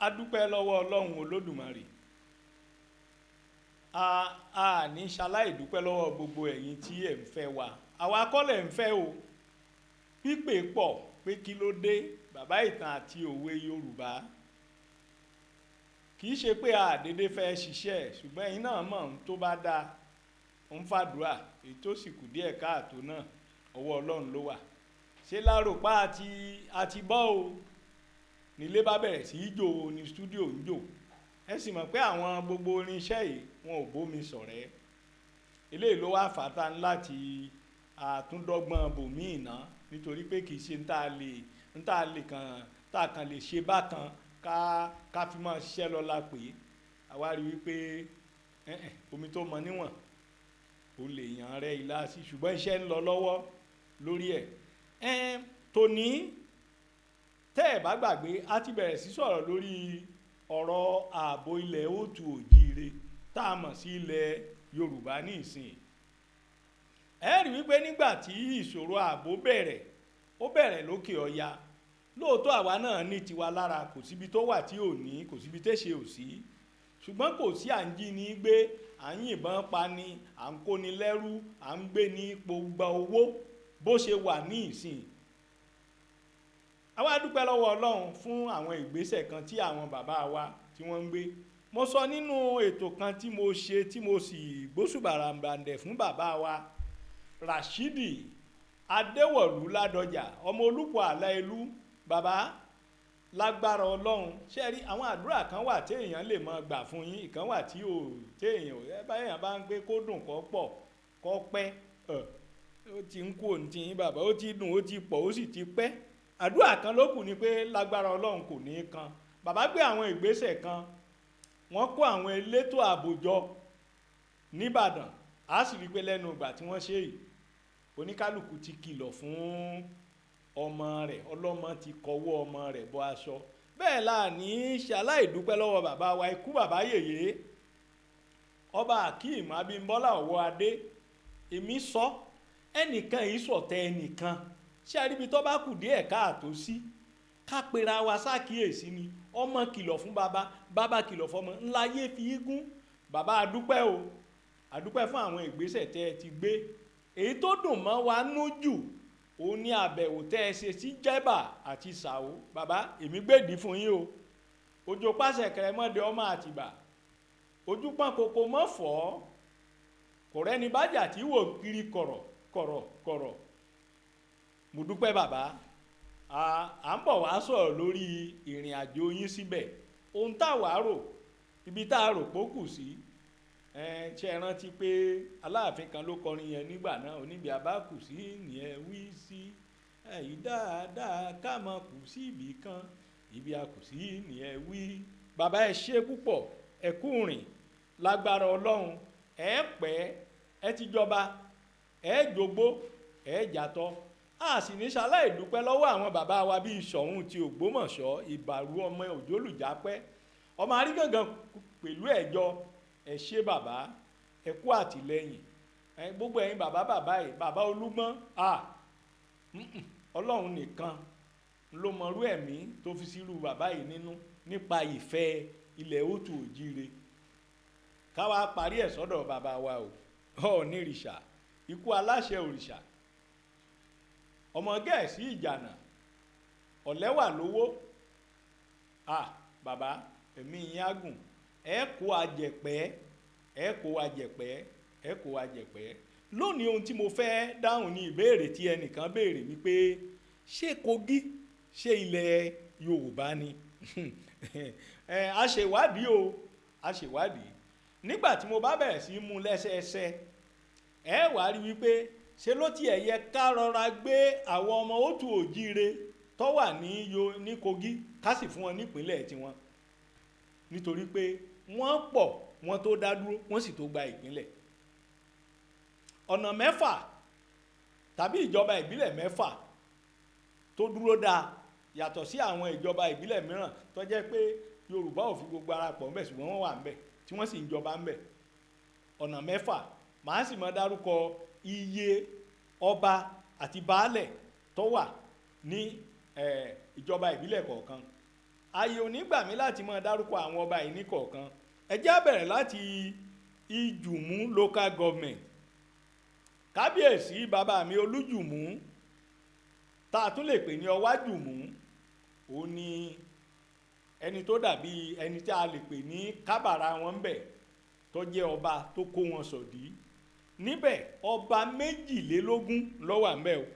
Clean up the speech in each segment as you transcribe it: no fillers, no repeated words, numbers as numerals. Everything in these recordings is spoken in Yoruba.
A dúpẹ́ lọ́wọ́ Ọlọ́run Olódùmarè. A ní ṣaláì dúpẹ́ lọ́wọ́ gbogbo ẹ̀yin tí ẹ̀ ń fẹ́ wa. Àwa kọ́ lẹ̀ ń fẹ́ o. Pípè pọ̀ pé kí ló dé bàbá ìtàn àti òwe Yorùbá. Kì í ṣe pé a dédé fẹ́ ṣiṣẹ́ ṣùgbọ́n ẹ̀yin náà mọ̀ ohun tó bá dáa ń fàdúrà èyí tó sì kù díẹ̀ káàtó náà ọwọ́ Ọlọ́run ló wà. Ṣé láròpá àti bọ́ o nílé bá bẹ̀rẹ̀ sí í jò ní stúdíò ń jò. Ẹ sì mọ̀ pé àwọn gbogbo irinṣẹ́ yìí wọn ò bómi ṣọ̀rẹ́. Eléyìí ló wá fàtà láti àtúndọ́gbọ́n bòmíì náà nítorí pé kì í ṣe tá a kan lè ṣe bákan ká fi máa ṣiṣẹ́ lọ́la pé àwa rí wípé omi tó mọ níwọ̀n ó lè yàn rẹ ilá sí ṣùgbọ́n iṣẹ́ ń lọ lọ́wọ́ lórí ẹ̀. Tòní tẹ́ ẹ̀ bá gbàgbé a ti bẹ̀rẹ̀ sí sọ̀rọ̀ lórí ọ̀rọ̀ ààbò ilẹ̀ òtù òjíire tá a mọ̀ sí ilẹ̀ Yorùbá ní ìsìn. Ẹ rí wípé nígbà tí ìṣòro ààbò bẹ̀rẹ̀ ó bẹ̀rẹ̀ lókè ọya lóòótọ́ àwa náà ní tiwa lára kò síbi tó wà tí ò ní kò síbi tẹ́ṣe ò sí ṣùgbọ́n kò sí à ń jí ní gbé à ń yìnbọn pa ni à ń kóni lẹ́rú à ń gbé ní ipò gba owó bó ṣe wà ní ìsìn. Àwa dúpẹ́ lọ́wọ́ Ọlọ́run fún àwọn ìgbésẹ̀ kan tí àwọn bàbá wa tí wọ́n ń gbé. Mo sọ nínú ètò kan tí mo ṣe tí mo sì gbóṣùbàràǹbàǹdẹ̀ fún bàbá wa Rashidi Adéwọ̀lú Ládọjà ọmọ Olúpọ̀ Àlàelú. Bàbá lágbára Ọlọ́run ṣe rí àwọn àdúrà kan wà tí èèyàn lè máa gbà fún yín ìkan wà tí èèyàn bá ń gbé kó dùn kó pọ̀ kó pẹ́ ó ti ń kú òun ti yín bàbá ó ti dùn ó ti pọ̀ ó sì ti pẹ́. Àdúrà kan ló kù ni pé lágbára Ọlọ́run kò ní í kan. Bàbá gbé àwọn ìgbésẹ̀ kan wọ́n kó àwọn elétò ààbò jọ nìbàdàn á sì rí pé lẹ́nu ìgbà tí wọ́n ṣe yìí oníkálukú ti kìlọ̀ fún ọmọ rẹ̀ ọlọ́mọ ti kọwọ́ ọmọ rẹ̀ bọ aṣọ. Bẹ́ẹ̀ la ní ṣaláìdúpẹ́ lọ́wọ́ bàbá wa ikú bàbá yèyé ọba Akeem Abímbọ́lá Ọ̀wọ́adé. Èmi sọ ẹnìkan yìí sọ̀tẹ̀ ẹnìkan ṣé àríbi tó bá kù díẹ̀ káàtó sí ká pera wa ṣàkíyèsí ni ọmọ kìlọ̀ fún bàbá bàbá kìlọ̀ fọmọ ńlá yé fi gún. Bàbá adúpẹ́ o adúpẹ́ fún àwọn ìgbésẹ̀ tẹ́ ẹ ti gbé. Èyí tó dùn mọ́ wa nú jù òun ní àbẹ̀wò tẹ́ ẹ ṣe sí Jẹ́bà àti Sàó. Bàbá èmi gbèdí fún yín o. Òjò pàṣẹ kẹrẹmọdé ọmọ Àtìbà ojú pọ́n koko mọ́ fọ́ kò rẹ́ni bájà tí wò kiri kọ̀rọ̀. Mo dúpẹ́ bàbá à ń bọ̀ wá sọ̀rọ̀ lórí ìrìn àjò yín síbẹ̀ ohun táwa rò ibi tá a rò pó kù sí. Ṣé ẹ rántí pé Aláàfin kan ló kọrin yẹn nígbà náà oníbi àbá kù sí nìyẹn wí sí èyí dáadáa ká mọ kù sí ibì kan ibi a kù sí nìyẹn wí. Bàbá ẹ ṣe púpọ̀ ẹ kú rìn lágbára Ọlọ́run ẹ pẹ́ ẹ ti jọba ẹ jogbo ẹ jàtọ̀. A sì ní ṣaláì dúpẹ́ lọ́wọ́ àwọn bàbá wa bíi Ṣọ̀ún ti Ògbómọ̀ṣọ́ Ìbàrú ọmọ Òjólùjápẹ́ ọmọ Arígangan pẹ̀lú ẹ̀jọ ẹ ṣé bàbá ẹ kú àtìlẹ́yìn gbogbo ẹ̀yin bàbá yìí bàbá Olúgbọ́n Ọlọ́run nìkan ló mọrú ẹ̀mí tó fi sírú bàbá yìí nínú nípa ìfẹ́ ilẹ̀ òtù òjíire. Káwa parí ẹ̀ sọ́dọ̀ bàbá wa o Ọ̀ọ̀nìrìṣà ikú aláṣẹ òrìṣà ọmọ Gẹ̀ẹ́sì Ìjànà ọ̀lẹ́wà lówó. Bàbá ẹ̀mí yín á gùn ẹ kó àjẹpẹ́. Lónìí ohun tí mo fẹ́ dáhùn ní ìbéèrè tí ẹnìkan béèrè wípé ṣé Kogi ṣé ilẹ̀ Yorùbá ni. A ṣèwádìí nígbà tí mo bá bẹ̀rẹ̀ sí mú lẹ́sẹẹsẹ ẹ wá rí wípé ṣe ló tiẹ̀ yẹ ká rọra gbé àwọn ọmọ òtù òjíire tó wà ní Kogi ká sì fún wọn nípínlẹ̀ tiwọn nítorí pé wọ́n pọ̀ wọ́n tó dá dúró wọ́n sì tó gba ìpínlẹ̀. Ọ̀nà mẹ́fà tàbí ìjọba ìbílẹ̀ mẹ́fà tó dúró dáa yàtọ̀ sí àwọn ìjọba ìbílẹ̀ mìíràn tó jẹ́ pé Yorùbá ò fi gbogbo ara pọ̀ ńbẹ̀ ṣùgbọ́n wọ́n wà ńbẹ̀ tí wọ́n sì ń jọba ńbẹ̀. Ọ̀nà mẹ́fà màá sì máa dárúkọ iye ọba àti baálẹ̀ tó wà ní ìjọba ìbílẹ̀ kọ̀ọ̀kan. Ààyè ò ní gbà mí láti máa dárúkọ àwọn ọba yìí ní kọ̀ọ̀kan. Ẹ jẹ́ á bẹ̀rẹ̀ láti Ìjùmú local government. Kábíyèsí bàbá mi Olújùmú tá a tún lè pè ní Ọwájùmú, ó ní ẹni tó dàbí ẹni tí a lè pè ní kábàrà wọn ń bẹ̀ tó jẹ́ ọba tó kó wọn sọ̀dí. Níbẹ̀ ọba 22 ló wà ń bẹ̀ o,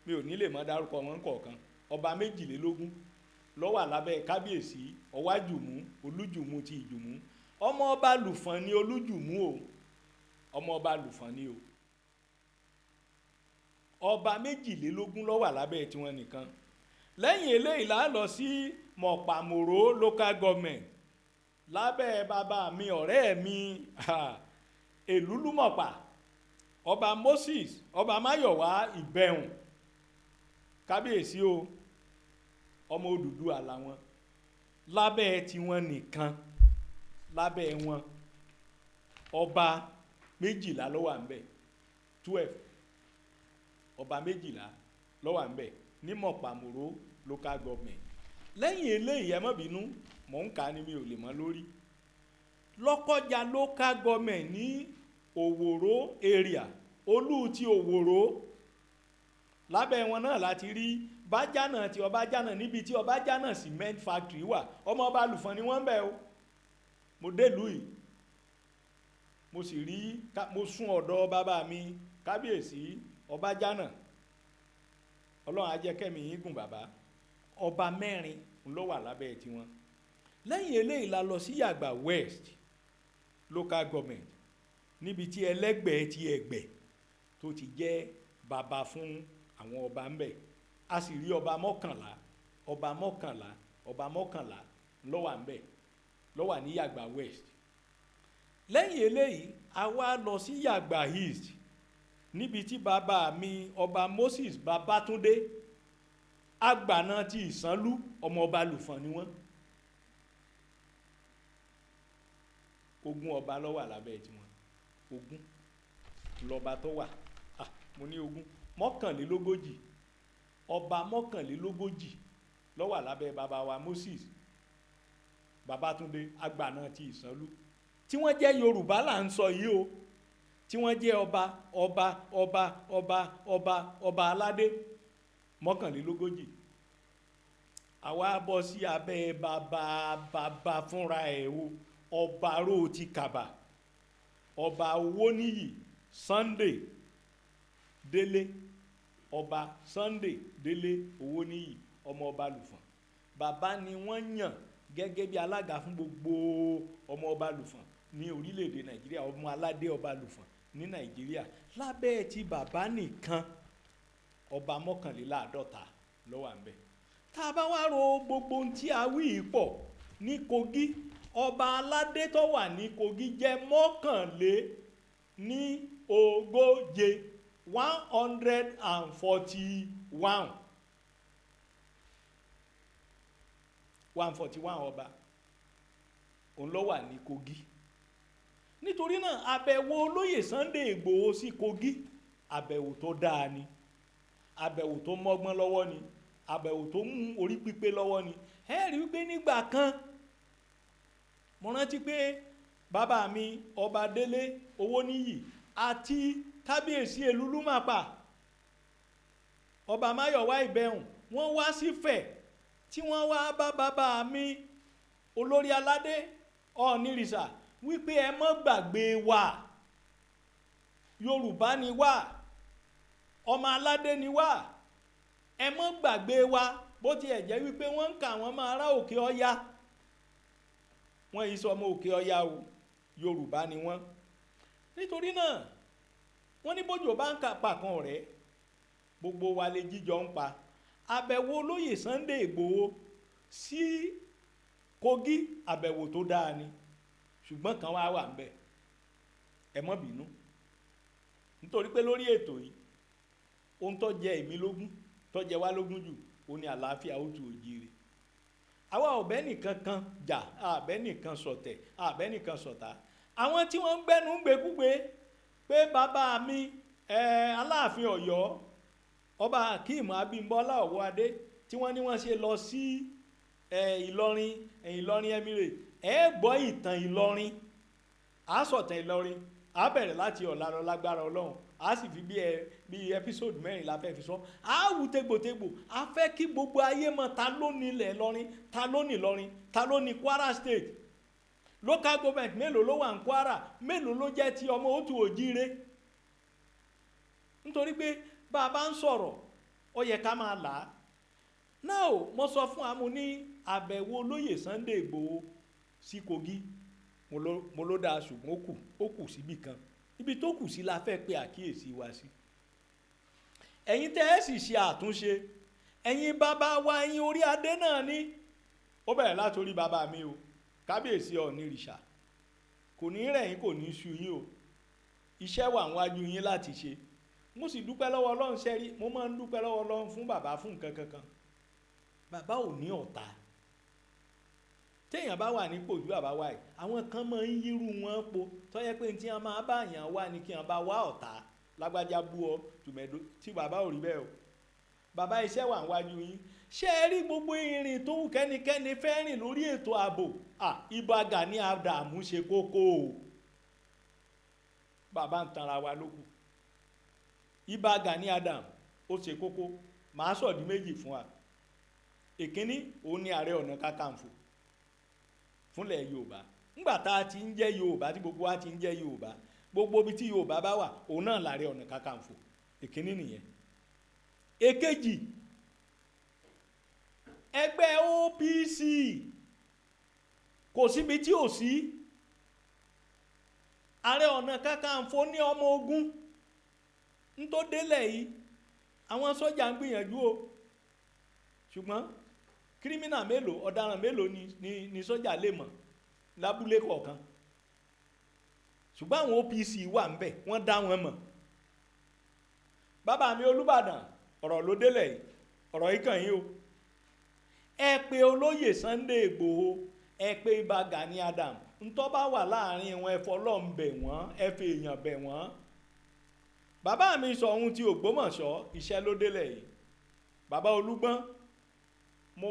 mi ò ní lè máa dárúkọ wọn kọ̀ọ̀kan. Ọba 22 ló wà lábẹ́ kábíyèsí Ọwájùmú Olújùmú ti Ìjùmú. Ọmọ ọba Lùfọ̀n ni Olújùmú o, ọmọ ọba Lùfọ̀n ni o. Ọba 22 ló wà lábẹ́ tiwọn nìkan. Lẹ́yìn eléyìí la lọ sí Mọ̀pàmòró local government lábẹ́ bàbá mi ọ̀rẹ́ mi Èlúlúmọ̀pà, ọba Moses ọba Máyọ̀wá Ìbẹ̀hùn. Kábíyèsí o, ọmọ Odùduwà làwọn. Lábẹ́ tiwọn nìkan, lábẹ́ wọn ọba 12 ló wà ńbẹ̀, 12 ọba 12 ló wà ńbẹ̀ ní Mọ̀pàmòró local government. Lẹ́yìn eléyìí ẹ má bínú mò ń kà á ní mi ò lè mọ́ lórí. Lọ́kọ́jà local government ní Òwòró area, olú ti Òwòró. Lábẹ́ wọn náà láti rí Bájánà ti Ọbájánà, níbi tí Ọbájánà cement factory wà. Ọmọ ọba Lùfọ̀n ni wọ́n ń bẹ̀ o. Mo délùú yìí mo sì rí, mo sún ọ̀dọ̀ bàbá mi kábíyèsí Ọbájánà, Ọlọ́run á jẹ́ kẹ́mi yín gùn bàbá. Ọba 4 ló wà lábẹ́ tiwọn. Lẹ́yìn eléyìí la lọ sí Yàgbà West local government, níbi tí Ẹlẹ́gbẹ̀ẹ́ ti Ẹ̀gbẹ́ tó ti jẹ́ bàbá fún àwọn ọba ń bẹ̀. A sì rí ọba 11, ọba 11, ọba 11 ló wà ń bẹ̀, ló wà ní Yàgbà West. Lẹ́yìn eléyìí a wá lọ sí Yàgbà East, níbi tí bàbá mi ọba Moses Babátúndé Àgbàná ti Ìsánlú, ọmọ ọba Lùfọ̀n ni wọ́n. Ogún ọba ló wà lábẹ́ tiwọn, ogún lọ́ba tó wà. Mo ní ogún, 41 ọba 41 ló wà lábẹ́ bàbá wa Moses Babátúndé Àgbàná ti Ìsánlú, tí wọ́n jẹ́ Yorùbá là ń sọ yìí o, tí wọ́n jẹ́ ọba aládé 41. Àwa bọ́ sí abẹ́ bàbá fúnra ẹ̀ o, ọba Ró ti Kàbà, ọba Owóníyì Sunday Délé, ọba Sunday Délé Owóníyì, ọmọ ọba Lùfọ̀n. Bàbá ni wọ́n yàn gẹ́gẹ́ bí alága fún gbogbo ọmọ ọba Lùfọ̀n ní orílẹ̀-èdè Nàìjíríà, ọmọ aládé ọba Lùfọ̀n ní Nàìjíríà. Lábẹ́ ti bàbá nìkan ọba 51 ló wà ńbẹ̀. Tá a bá wá ro gbogbo ohun tí a wí yìí pọ̀ ní Kogi, ọba aládé tó wà ní Kogi jẹ́ 141, 141 ọba òun ló wà ní Kogi. Nítorí náà àbẹ̀wò olóyè Sunday Ìgbòho sí Kogi àbẹ̀wò tó dáa ni, àbẹ̀wò tó mọ́gbọ́n lọ́wọ́ ni, àbẹ̀wò tó mú orí pípé lọ́wọ́ ni. Ẹ rí wípé nígbà kan mo rántí pé bàbá mi ọba Délé Owóníyì àti kábíyèsí Èlúlúmọ̀pà ọba Máyọ̀wá Ìbẹ̀hùn wọ́n wá sífẹ̀, tí wọ́n wá bá bàbá mi olórí aládé Ọ̀ọ̀nìrìṣà wípé ẹ mọ́ gbàgbé wa, Yorùbá ni wá, ọmọ aládé ni wá, ẹ mọ́ gbàgbé wa. Bó tiẹ̀ jẹ́ wípé wọ́n ń kà wọ́n máa ará Òkè Ọya, wọ́n yìí sọ ọmọ Òkè Ọya o, Yorùbá ni wọ́n. Nítorí náà wọ́n ní bójò bá ń kà pàkan rẹ̀ gbogbo wa lè jíjọ ń pa. Àbẹ̀wò olóyè Sunday Ìgbòho sí Kogi àbẹ̀wò tó dáa ni, ṣùgbọ́n kan wà ń bẹ̀, ẹ má bínú, nítorí pé lórí ètò yìí ohun tó jẹ èmi lógún, tó jẹ wá lógún jù, ó ní àlàáfíà Òtù Òjíire. Àwa ọ̀bẹ nìkan kan jà, àbẹ́ nìkan ṣọ̀tẹ̀, àbẹ́ nìkan ṣọ̀tá. Àwọn tí wọ́n ń gbẹ́nu gbékúgbé pé bàbá mi Aláàfin Ọ̀yọ́ Ọba Akeem Abímbọ́lá Ọ̀wọ́adé tí wọ́n ní wọ́n ṣe lọ sí Ìlọrin Emirate, gbọ́ ìtàn Ìlọrin, a sọ̀tàn Ìlọrin, a bẹ̀rẹ̀ láti ọ̀la lọ lágbára Ọlọ́run, a sì fi bí episode 4 la fẹ́ fi sọ, a wù tegbòtegbò, a fẹ́ kí gbogbo ayé mọ̀ ta ló ní ilẹ̀ Ìlọrin, ta ló ní Ìlọrin, ta ló ní Kwara State, local government mélòó ló wà ní Kwara, mélòó ló jẹ́ ti ọmọ Òtù Òjíire. Nítorí pé bá a bá ń sọ̀rọ̀ ó yẹ ká máa là á. Now mo sọ fún amú ní àbẹ̀wò olóyè Sunday Igboho sí Kogi, mo ló dáa, ṣùgbọ́n ó kù síbì kan, ibi tó kù sí la fẹ́ pe àkíyèsí wa sí. Ẹ̀yin tẹ́ ẹ sì ṣe àtúnṣe, ẹ̀yin bàbá wa, ẹ̀yin orí adé náà ní, ó bẹ̀rẹ̀ látòrí bàbá mi o, Kábíyèsí Ọ̀nìrìṣà, kò ní rẹ̀yìn kò ní sú yín o, iṣẹ́ wà níwájú yín láti ṣe. Mo sì dúpẹ́ lọ́wọ́ Ọlọ́run ṣẹ́rí, mo máa ń dúpẹ́ lọ́wọ́ Ọlọ́run fún bàbá fún nǹkan kankan. Bàbá ò ní ọ̀tá. Téèyàn bá wà nípò ju bàbá wa yìí, àwọn kan máa ń yírú wọn po, tó yẹ pé tí wọ́n máa bá yàn wá ni kí wọ́n bá wá ọ̀tá, lágbájá bú ọ tùmẹ̀dó, tí bàbá ò rí bẹ́ẹ̀ o. Bàbá iṣẹ́ wà níwájú yín. Ṣé ẹ rí gbogbo ìrìn tó wù kẹ́nikẹ́ni fẹ́ rìn lórí ètò ààbò? Ìbà Gani Adams ṣe kókó o. Bàbá ń tanra wa lókù. Ìbà Gani Adams ó ṣe kókó. Màá sọ̀dí méjì fún wa. Èkíní, òun ni Ààrẹ Ọ̀nà Kakanfò fúnlẹ̀ Yorùbá. Nígbà tá a ti ń jẹ́ Yorùbá, tí gbogbo wa ti ń jẹ́ Yorùbá, gbogbo ibi tí Yorùbá bá wà, òun náà l'Ààrẹ Ọ̀nà Kakanfò. Èkíní nìyẹn. Èkejì, ẹgbẹ́ OPC kò síbi tí ò sí. Ààrẹ Ọ̀nà Kakanfò ní ọmọ ogun ń tó délẹ̀ yìí, àwọn sọ́jà ń gbìyànjú o, ṣùgbọ́n kírímínà mélòó, ọ̀daràn mélòó ni sọ́jà lè mọ̀ lábúlé kọ̀ọ̀kan, ṣùgbọ́n àwọn OPC wà ń bẹ̀, wọ́n dá wọn mọ̀. Bàbá mi Olúbàdàn, ọ̀rọ̀ ló délẹ̀ yìí, ọ̀rọ̀ yìí kàn yín o. Ẹ pé olóyè Sunday Igboho, ẹ pé Ìbà Gani Adams, ntọ́ bá wà láàrin wọn, ẹ fọlọ́run bẹ̀ wọ́n, ẹ fi èèyàn bẹ̀ wọ́n. Bàbá mi sọ ohun tí Ògbómọ̀ṣọ́, iṣẹ́ ló délẹ̀ yìí. Bàbá Olúgbọ́n, mo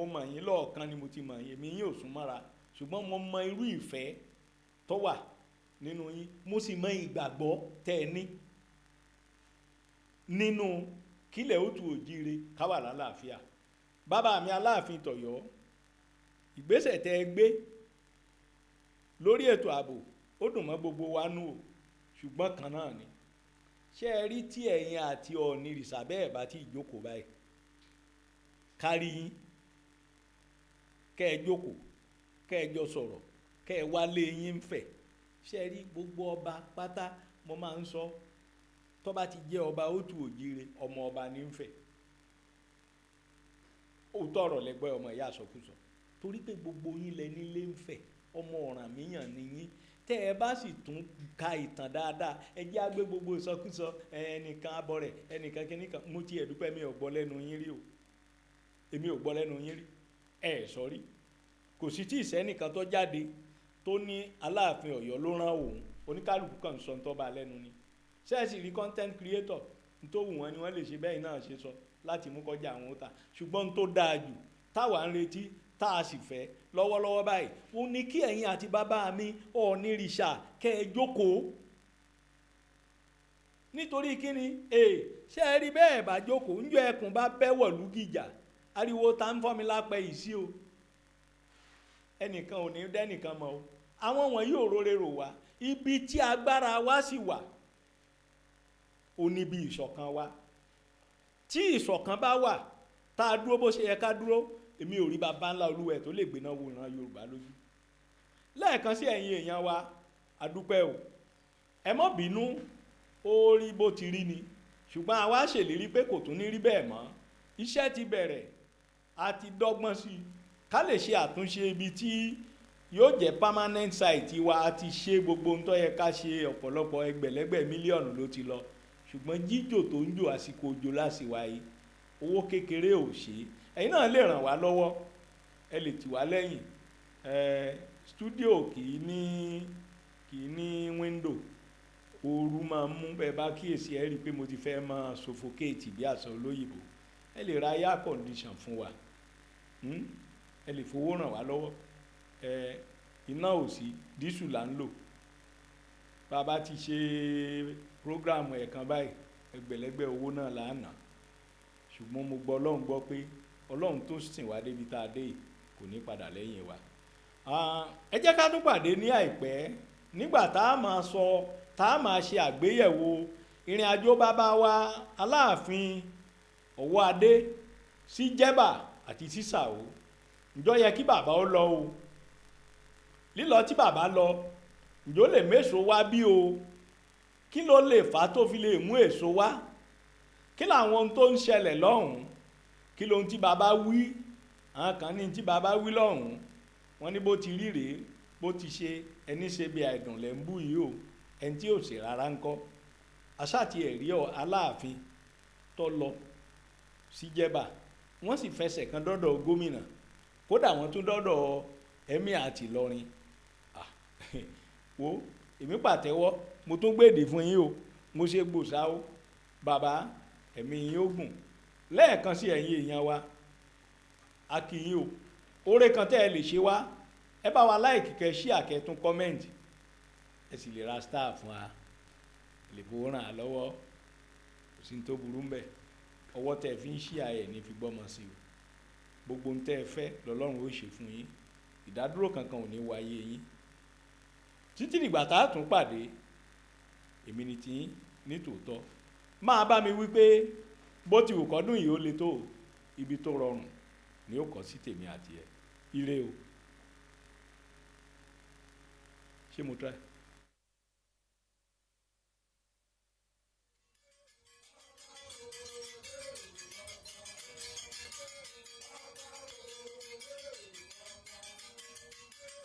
mọ̀ yín lọ́ọ̀kan ni mo ti mọ̀ yín, èmi yín ò sún mọ́ra, ṣùgbọ́n mo mọ irú ìfẹ́ tó wà nínú yín, mo sì mọ ìgbàgbọ́ tẹ́ ẹ ní nínú kílẹ̀ Òtù Òjíire káwà lálàáfíà. Bàbá mi Aláàfin tọ̀yọ́, ìgbésẹ̀ tẹ́ ẹ gbé lórí ètò ààbò ó dùn mọ́ gbogbo wa nú o, ṣùgbọ́n kan náà ni. Ṣé ẹ rí tí ẹ̀yin àti Ọ̀nìrìṣà bẹ́ẹ̀ bá ti jókòó báyìí, kárí yín, kẹ́ ẹ jókòó, kẹ́ ẹ jọ sọ̀rọ̀, kẹ́ ẹ wálé yín ń fẹ̀. Ṣé ẹ rí gbogbo ọba pátá, mo máa ń sọ, tó bá ti jẹ́ ọba Òtù Òjíire, ọmọ ọba ní ń fẹ̀. Òótọ́ ọ̀rọ̀ lẹ́gbẹ́ ọmọ ìyá àsọkúsọ, torí pé gbogbo yín lẹ nílé ń fẹ̀, ọmọ Ọ̀rànmíyàn ni yín. Tẹ́ ẹ bá sì tún ka ìtàn dáadáa, ẹ jẹ́ á gbé gbogbo ìsọkúsọ, ẹnìkan abọ́ rẹ̀, ẹnìkan kìnnìkan, mo ti ẹ̀dúpẹ́ mi ò gbọ́ lẹ́nu yín rí o, èmi ò gbọ́ lẹ́nu yín rí, sọ́rí. Kò sì tí ìsẹ́nìkan tó jáde tó ní Aláàfin Ọ̀yọ́ ló rán òun, oníkálùkù kan sọ tó bá lẹ́nu ni. Ṣẹ́ẹ̀sì rí content creator, tó wù wọ́n ni wọ́n lè ṣe bẹ́ẹ̀ náà ṣe sọ láti mú kọjá àwọn òta, ṣùgbọ́n tó dáa jù táwa ń retí, tá a sì fẹ́ lọ́wọ́lọ́wọ́ báyìí, ó ní kí ẹ̀yin àti bàbá mi Ọ̀nìrìṣà kẹ́ ẹ jókòó. Nítorí kíni, ṣé ẹ rí bẹ́ẹ̀ bá jókòó, ńjọ́ ẹkùn bá bẹ́wọ̀ lúgìjà, ariwo ta ń fọ́ mi lápẹ́ yìí sí o, ẹnìkan ò ní dẹ́nìkan mọ́ o. Àwọn wọ̀nyí ò rore rò wá, ibi tí agbára wa sì wà ó níbi ìṣọ̀kan wa. Tí ìṣọ̀kan bá wà, tá a dúró bó ṣe yẹ ká dúró, èmi ò rí bàbá ńlá Olúwẹ̀ tó lè gbéná wo ìran Yorùbá lójú. Lẹ́ẹ̀kan sí ẹ̀yin èèyàn wa, adúpẹ́ o, ẹ má bínú, ó rí bó ti rí ni, ṣùgbọ́n àwa ṣèlérí pé kò tún ní rí bẹ́ẹ̀ mọ́. Iṣẹ́ ti bẹ̀rẹ̀, a ti dọ́gbọ́n sí i, ká lè ṣe àtúnṣe ibi tí yóò jẹ́ permanent site wa. A ti ṣe gbogbo ohun tó yẹ ká ṣe, ọ̀pọ̀lọpọ̀ ẹgbẹ̀lẹ́gbẹ̀ mílíọ̀nù ló ti lọ, ṣùgbọ́n jíjò tó ń jò àsìkò òjò lásìwá yìí owó kékeré ò ṣe. ẹ̀yin náà lè ràn wá lọ́wọ́, ẹ lè tì wá lẹ́yìn. Studio kì í ní window, ooru máa ń mú. bẹ́ẹ̀ bá kíyèsí ẹ rí i pé mo ti fẹ́ máa suffocate bí àṣà olóyìnbó. ẹ lè ra air condition fún wa, ẹ lè fowó ràn wá lọ́wọ́. Iná ò sí, dísù là ń lò. bàbá ti ṣe program ẹ̀kan báyìí ẹgbẹ̀lẹ́gbẹ̀ owó náà là ń ná, ṣùgbọ́n mo gbọ́ Ọlọ́run gbọ́ pé Ọlọ́run tó sìn wá débi tá a dé kò ní padà lẹ́yìn wa. Ẹ jẹ́ ká tún pàdé ní àìpẹ́ nígbà tá a máa ṣe àgbéyẹ̀wò ìrìn àjò bàbá wa Aláàfin Ọ̀wọ́adé sí Jẹ́bà àti sí Sàó. ǹjọ́ yẹ kí bàbá ó lọ o? lílọ tí bàbá lọ ǹjọ́ lè méso wá bí o? kí ló lè fà á tó fi lè mú èso wá? kí làwọn ohun tó ń ṣẹlẹ̀ lọ́hùn-ún? kí lóhun tí bàbá wí? àwọn kan ní tí bàbá wí lọ́hùn-ún, wọ́n ní bó ti rí rèé, bó ti ṣe, ẹni ṣe bí àìdùn lẹ́ ń bú yìí o, ẹni tí ò ṣe rárá ń kọ́. aṣáàtì ẹ̀rí Aláàfin tó lọ sí Jẹ́bà, wọ́n sì fẹsẹ̀ kan dọ́dọ̀ gómìnà, kódà wọ́n tún dọ́dọ̀ Emir àti Ìlọrin. wo èmi pàtẹ́wọ́, mo tún gbèdè fún yín o, mo ṣe gbòòsà o. bàbá ẹ̀mí yín ó gùn. lẹ́ẹ̀kan sí ẹ̀yin èèyàn wa, a kí yín o. oore kan tẹ́ ẹ lè ṣe wá, ẹ bá wa like, kẹ́ share, kẹ́ tún comment. ẹ sì lè ra star fún wa, lè fowó ràn á lọ́wọ́, kò sí ní tó burú ń bẹ̀. ọwọ́ tẹ́ ẹ fi ń share ẹ̀ ní fi gbọ́mọ sí o. gbogbo ohun tẹ́ ẹ fẹ́ lọ́lọ́run ó ṣe fún yín, ìdádúró kankan ò ní wáyé yín. títí dìgbà tá a tún pàdé, èmi ni tiyín ní tòótọ́. máa bá mi wí pé bó ti wù kọ́dún yìí ó le tó, ibi tó rọrùn ni ó kọ́ sí tèmi àti ẹ̀. ire o. ṣé mo try?